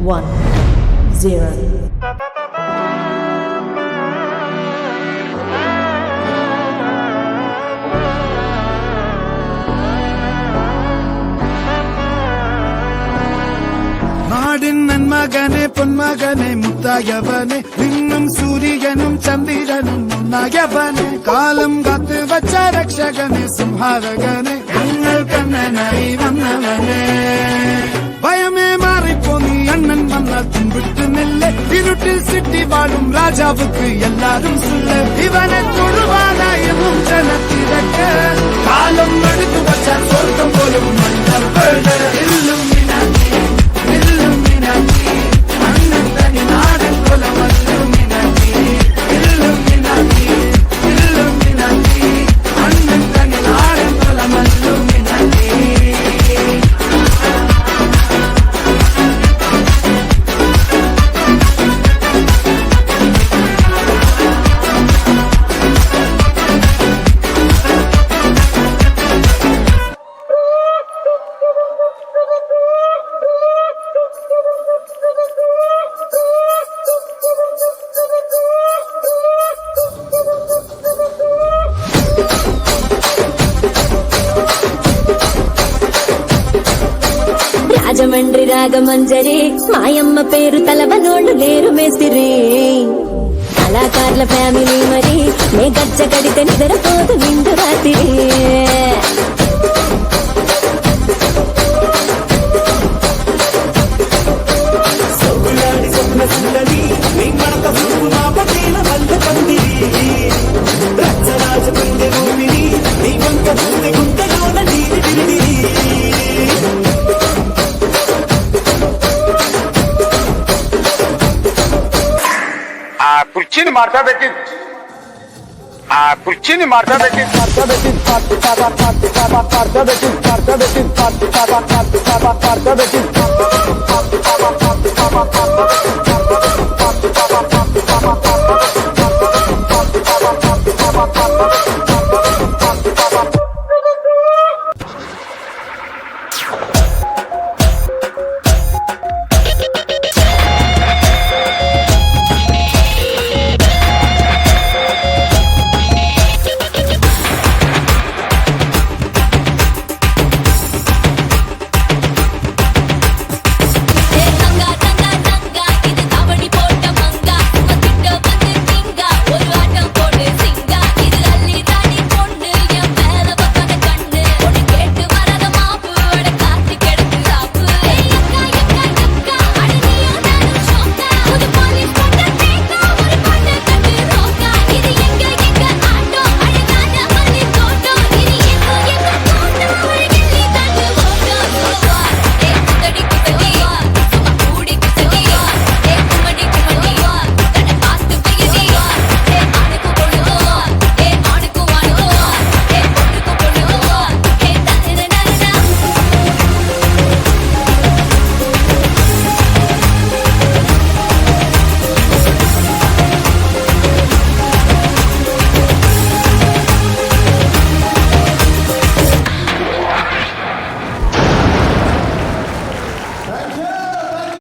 1 0. நாடின் நன்மகனே பொன்மகனே முத்தாயவனே விண்ணும் சூரியனும் சந்திரனும் முன்னாயவனே காலம் காத்து வச்ச ரக்ஷகனே சிம்ஹாரகனே எங்கள் கண்ணனாய் வந்தவனே பயமே மாறிப்போ நீ அண்ணன் வந்தால் தும்பிட்டு நெல்ல இருட்டில் சிட்டி வாழும் ராஜாவுக்கு எல்லாரும் சொல்ல இவனை தொழுவாதாயமும் ஜனத்திறக்க காலம் எடுத்து வச்ச சொர்க்கம் போலும் மன்னர் வெல்லும் రాజమండ్రి రాగమంజరి మాయమ్మ పేరు తలవనోళ్ళు లేరు మేస్తిరి కళాకారుల ఫ్యామిలీ మరి నే గజ్జ కడితే నిద్రపోదు నిండు రాత్రి కుర్చీని మార్చబెట్టి కుర్చీని మార్చబెట్టి మార్చబెట్టి